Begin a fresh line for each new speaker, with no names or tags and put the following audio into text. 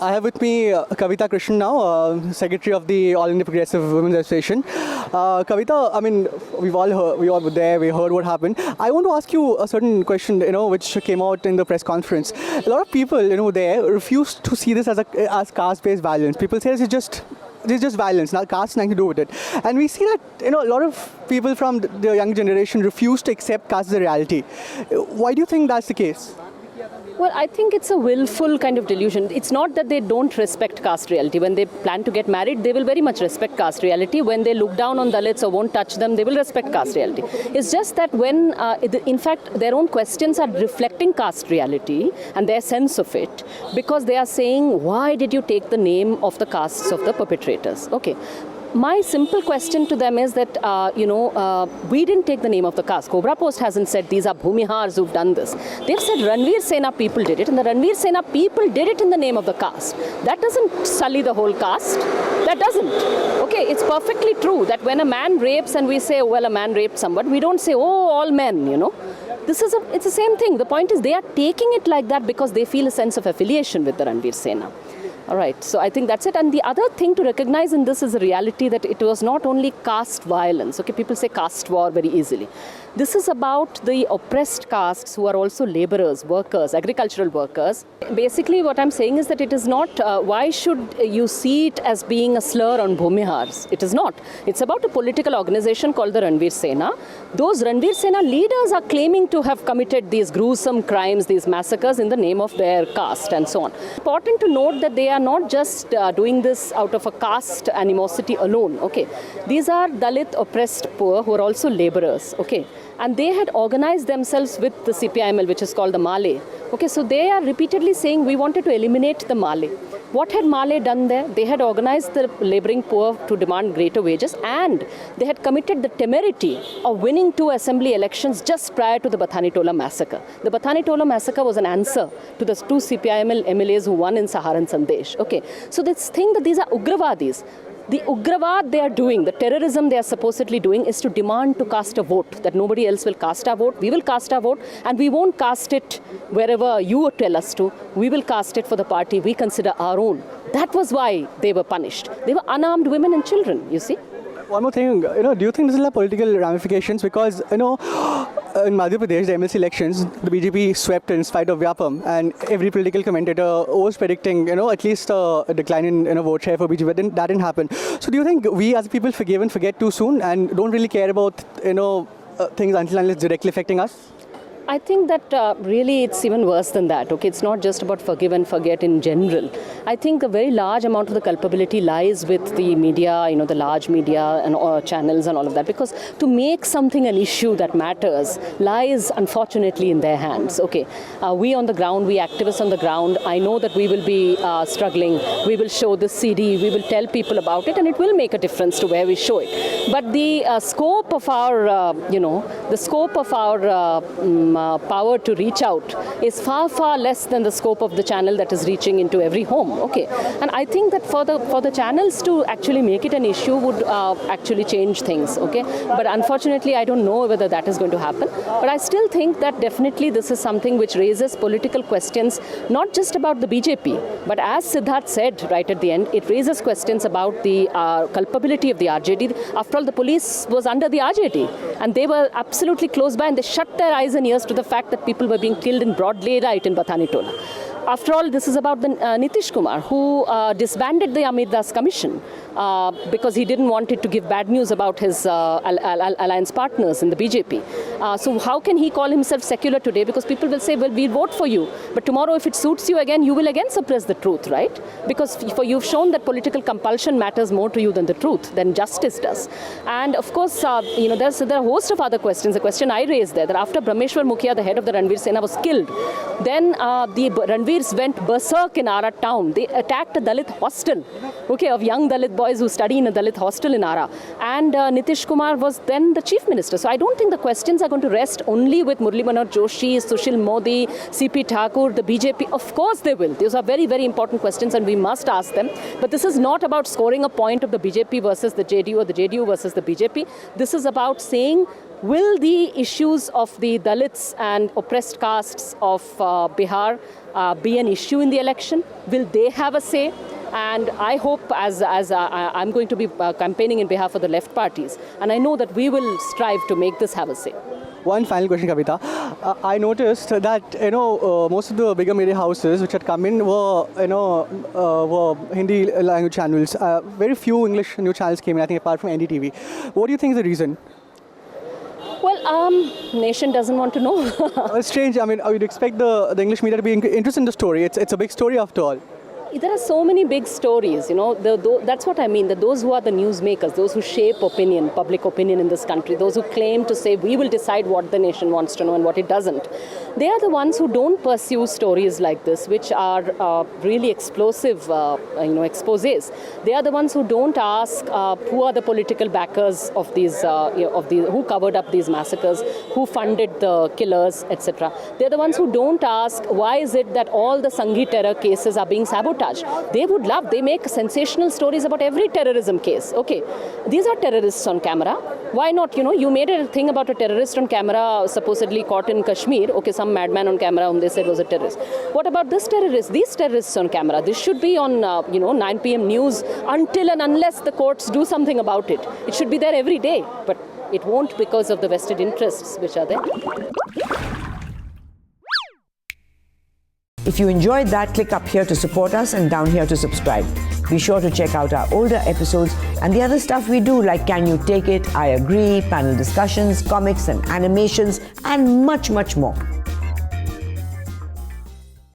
I have with me Kavita Krishnan now, Secretary of the All India Progressive Women's Association. Kavita, I mean, we all were there, we heard what happened. I want to ask you a certain question, which came out in the press conference. A lot of people, there refuse to see this as caste-based violence. People say this is just violence, now caste nothing to do with it. And we see that, a lot of people from the young generation refuse to accept caste as a reality. Why do you think that's the case?
Well, I think it's a willful kind of delusion. It's not that they don't respect caste reality. When they plan to get married, they will very much respect caste reality. When they look down on Dalits or won't touch them, they will respect caste reality. It's just that when, in fact, their own questions are reflecting caste reality and their sense of it, because they are saying, why did you take the name of the castes of the perpetrators? Okay. My simple question to them is that, we didn't take the name of the caste. Cobra Post hasn't said these are Bhumihars who've done this. They've said Ranveer Sena people did it, and the Ranveer Sena people did it in the name of the caste. That doesn't sully the whole caste. That doesn't. Okay, it's perfectly true that when a man rapes and we say, well, a man raped someone, we don't say, oh, all men, It's the same thing. The point is they are taking it like that because they feel a sense of affiliation with the Ranveer Sena. All right, so I think that's it. And the other thing to recognize in this is a reality that it was not only caste violence. Okay, people say caste war very easily. This is about the oppressed castes who are also laborers, workers, agricultural workers. Basically, what I'm saying is that it is not, why should you see it as being a slur on Bhumihars? It is not. It's about a political organization called the Ranveer Sena. Those Ranveer Sena leaders are claiming to have committed these gruesome crimes, these massacres in the name of their caste and so on. Important to note that they are not just doing this out of a caste animosity alone. Okay, these are Dalit oppressed poor who are also laborers. Okay. And they had organized themselves with the CPIML, which is called the Male. Okay, so they are repeatedly saying we wanted to eliminate the Male. What had Male done there? They had organized the laboring poor to demand greater wages, and they had committed the temerity of winning 2 assembly elections just prior to the Bathanitola massacre. The Bathanitola massacre was an answer to the 2 CPIML MLAs who won in Saharan Sandesh. Okay, so this thing that these are Ugravadis. The Ugravad they are doing, the terrorism they are supposedly doing is to demand to cast a vote, that nobody else will cast our vote, we will cast our vote, and we won't cast it wherever you tell us to, we will cast it for the party we consider our own. That was why they were punished. They were unarmed women and children, you see.
One more thing, do you think this will have political ramifications? Because, in Madhya Pradesh, the MLC elections, the BJP swept in spite of Vyapam, and every political commentator was predicting, at least a decline in vote share for BJP, but that didn't happen. So do you think we as people forgive and forget too soon and don't really care about, things until it's directly affecting us?
I think that really it's even worse than that. Okay, it's not just about forgive and forget in general. I think a very large amount of the culpability lies with the media, the large media and channels and all of that. Because to make something an issue that matters lies unfortunately in their hands. Okay, we on the ground, we activists on the ground, I know that we will be struggling. We will show this CD, we will tell people about it, and it will make a difference to where we show it. But the scope of our, power to reach out is far, far less than the scope of the channel that is reaching into every home. Okay, and I think that for the channels to actually make it an issue would actually change things. Okay, but unfortunately, I don't know whether that is going to happen. But I still think that definitely this is something which raises political questions, not just about the BJP, but as Siddharth said right at the end, it raises questions about the culpability of the RJD. After all, the police was under the RJD, and they were absolutely close by, and they shut their eyes and ears to the fact that people were being killed in broad daylight in Bathanitola. After all, this is about the Nitish Kumar, who disbanded the Amir Das Commission because he didn't want it to give bad news about his alliance partners in the BJP. So how can he call himself secular today? Because people will say, well, we'll vote for you. But tomorrow, if it suits you again, you will again suppress the truth, right? Because you've shown that political compulsion matters more to you than the truth, than justice does. And of course, there are a host of other questions. The question I raised there, that after Brahmeshwar Mukhia, the head of the Ranveer Sena, was killed, then the Ranveers went berserk in Ara town. They attacked a Dalit hostel, okay, of young Dalit boys who study in a Dalit hostel in Ara. And Nitish Kumar was then the chief minister. So I don't think the questions are going to rest only with Murli Manohar Joshi, Sushil Modi, CP Thakur, the BJP. Of course they will. Those are very, very important questions and we must ask them. But this is not about scoring a point of the BJP versus the JDU or the JDU versus the BJP. This is about saying Will the issues of the Dalits and oppressed castes of Bihar be an issue in the election? Will they have a say? And I hope, as I'm going to be campaigning in behalf of the left parties, and I know that we will strive to make this have a say.
One final question, Kavita. I noticed that most of the bigger media houses which had come in were were Hindi language channels. Very few English news channels came in, I think, apart from NDTV. What do you think is the reason?
Well, nation doesn't want to know.
It's strange. I mean, you'd expect the English media to be interested in the story. It's a big story after all.
There are so many big stories, that's what I mean, that those who are the newsmakers, those who shape opinion, public opinion in this country, those who claim to say we will decide what the nation wants to know and what it doesn't, they are the ones who don't pursue stories like this, which are really explosive, exposés. They are the ones who don't ask who are the political backers of these, who covered up these massacres, who funded the killers, etc. They're the ones who don't ask why is it that all the Sanghi terror cases are being sabotaged. They would love, they make sensational stories about every terrorism case. Okay, these are terrorists on camera. Why not? You made a thing about a terrorist on camera supposedly caught in Kashmir. Okay, some madman on camera whom they said was a terrorist. What about this terrorist? These terrorists on camera. This should be on 9 p.m. news until and unless the courts do something about it. It should be there every day, but it won't because of the vested interests which are there.
If you enjoyed that, click up here to support us and down here to subscribe. Be sure to check out our older episodes and the other stuff we do, like Can You Take It, I Agree, panel discussions, comics and animations, and much, much more.